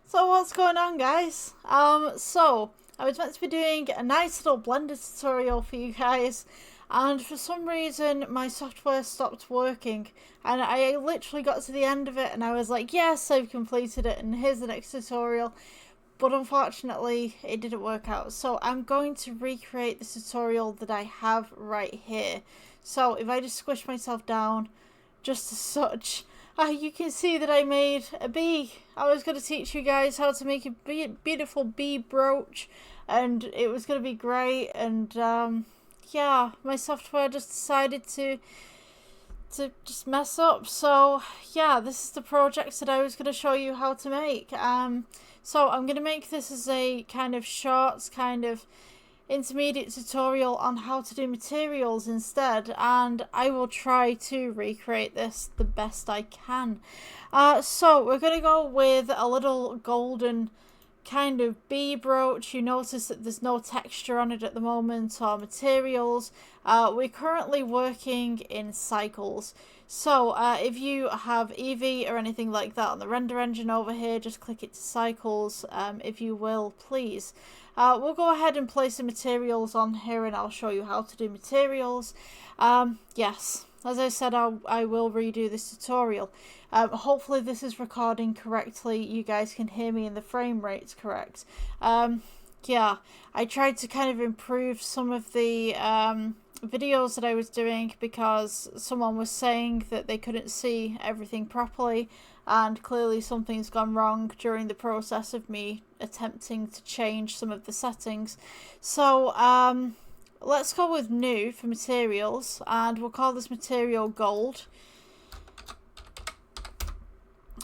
So what's going on, guys? So I was meant to be doing a nice little Blender tutorial for you guys, and for some reason my software stopped working, and I literally got to the end of it and I was like, yes, I've completed it and here's the next tutorial. But unfortunately it didn't work out, so I'm going to recreate the tutorial that I have right here. So if I just squish myself down just as such, you can see that I made a bee. I was going to teach you guys how to make a beautiful bee brooch, and it was going to be great, and yeah, my software just decided to just mess up. So yeah, this is the project that I was going to show you how to make. So I'm going to make this as a kind of short, kind of intermediate tutorial on how to do materials instead, and I will try to recreate this the best I can. So we're going to go with a little golden kind of bee brooch. You notice that there's no texture on it at the moment or materials. We're currently working in cycles. So if you have Eevee or anything like that on the render engine over here, just click it to cycles, if you will, please. We'll go ahead and place the materials on here and I'll show you how to do materials. Yes, as I said, I will redo this tutorial. Hopefully this is recording correctly. You guys can hear me and the frame rate's correct. Yeah, I tried to kind of improve some of the videos that I was doing because someone was saying that they couldn't see everything properly, and clearly something's gone wrong during the process of me attempting to change some of the settings. So let's go with new for materials, and we'll call this material gold.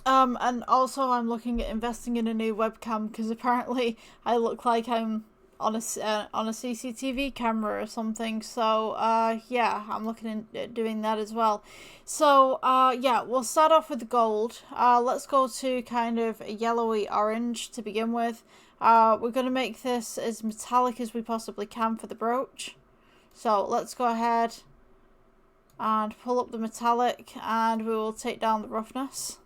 And also I'm looking at investing in a new webcam because apparently I look like I'm on a CCTV camera or something. So yeah, I'm looking at doing that as well. So yeah, we'll start off with the gold. Let's go to kind of a yellowy orange to begin with. We're going to make this as metallic as we possibly can for the brooch. So let's go ahead and pull up the metallic, and we will take down the roughness.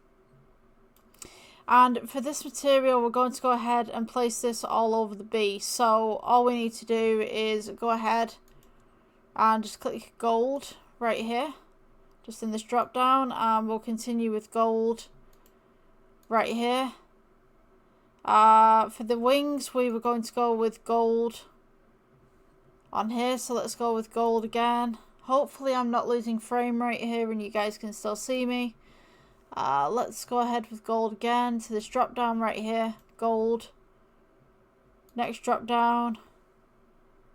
And for this material, we're going to go ahead and place this all over the bee. So all we need to do is go ahead and just click gold right here, just in this drop down, and we'll continue with gold right here. For the wings, we were going to go with gold on here, so let's go with gold again. Hopefully I'm not losing frame rate here and you guys can still see me. Let's go ahead with gold again to this drop down right here, gold. Next drop down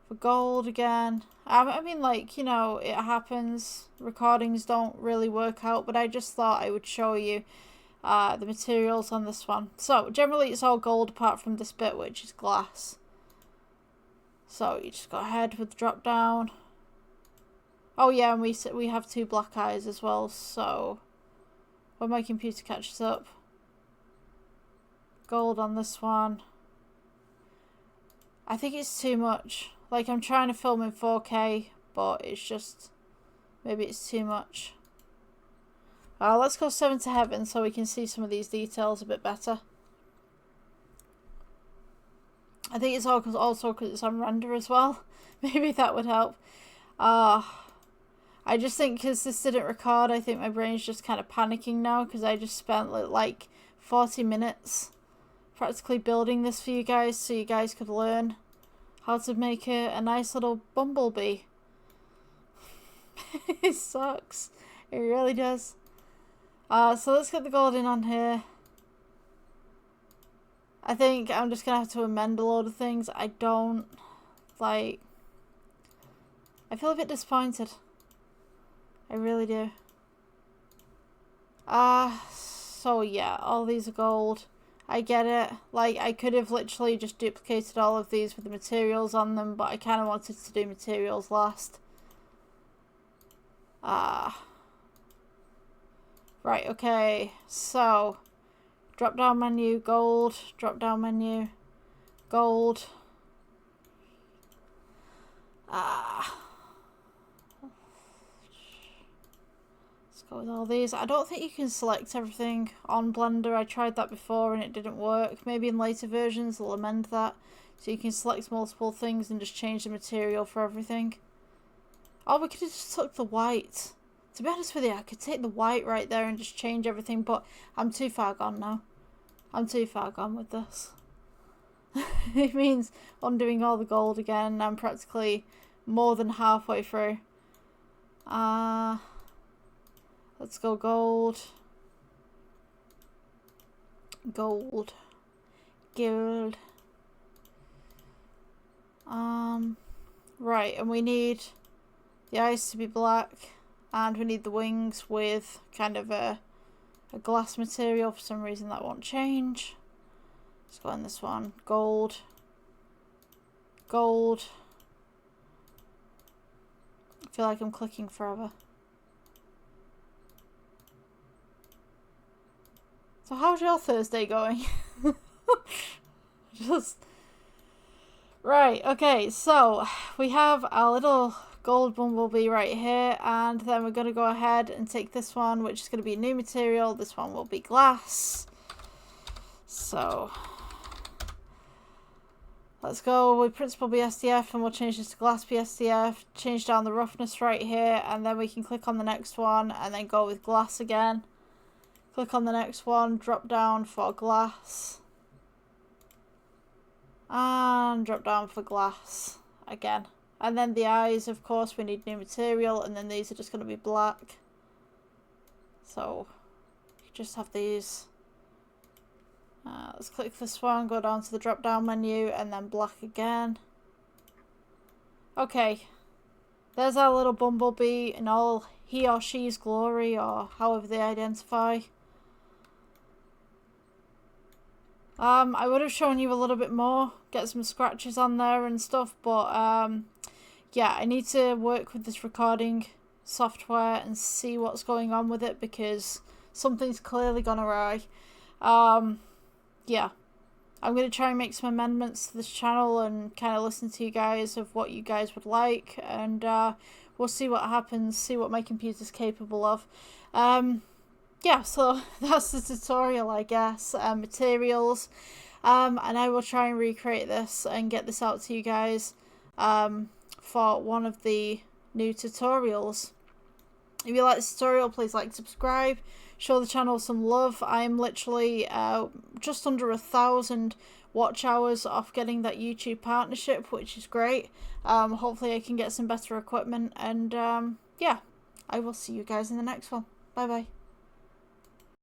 for gold again. I mean, like, you know, it happens. Recordings don't really work out, but I just thought I would show you the materials on this one. So generally it's all gold apart from this bit, which is glass. So you just go ahead with the drop down. Oh yeah, and we have two black eyes as well, so when my computer catches up. Gold on this one. I think it's too much. Like, I'm trying to film in 4K, but it's just, maybe it's too much. Let's go 7 to heaven so we can see some of these details a bit better. I think it's also because it's on render as well. Maybe that would help. I just think because this didn't record, I think my brain's just kind of panicking now because I just spent like 40 minutes practically building this for you guys so you guys could learn how to make a nice little bumblebee. It sucks. It really does. So let's get the gold in on here. I think I'm just going to have to amend a load of things. I don't, like, I feel a bit disappointed. I really do. So yeah, all these are gold. I get it. Like, I could have literally just duplicated all of these with the materials on them, but I kind of wanted to do materials last. Right, okay. So, drop down menu, gold, drop down menu, gold. go with all these. I don't think you can select everything on Blender. I tried that before and it didn't work. Maybe in later versions they'll amend that. So you can select multiple things and just change the material for everything. Oh, we could have just took the white. To be honest with you, I could take the white right there and just change everything, but I'm too far gone now. I'm too far gone with this. It means undoing all the gold again. I'm practically more than halfway through. Let's go gold. Gold. Gold. Right, and we need the eyes to be black, and we need the wings with kind of a glass material. For some reason that won't change. Let's go on this one. Gold. Gold. I feel like I'm clicking forever. So how's your Thursday going? Just... Right, okay, so we have our little gold bumblebee right here, and then we're going to go ahead and take this one, which is going to be a new material. This one will be glass. So let's go with principal BSDF, and we'll change this to glass BSDF, change down the roughness right here, and then we can click on the next one and then go with glass again. Click on the next one, drop down for glass. And drop down for glass again. And then the eyes, of course, we need new material, and then these are just going to be black. So you just have these. Let's click this one, go down to the drop down menu, and then black again. Okay, there's our little bumblebee in all he or she's glory, or however they identify. I would have shown you a little bit more, get some scratches on there and stuff, but yeah, I need to work with this recording software and see what's going on with it, because something's clearly gone awry. Yeah, I'm going to try and make some amendments to this channel and kind of listen to you guys of what you guys would like, and we'll see what happens, see what my computer's capable of. Yeah, so that's the tutorial, I guess. Materials, and I will try and recreate this and get this out to you guys for one of the new tutorials. If you like this tutorial, please like, subscribe, show the channel some love. I'm literally just under 1,000 watch hours off getting that YouTube partnership, which is great. Hopefully I can get some better equipment, and yeah, I will see you guys in the next one. Bye bye.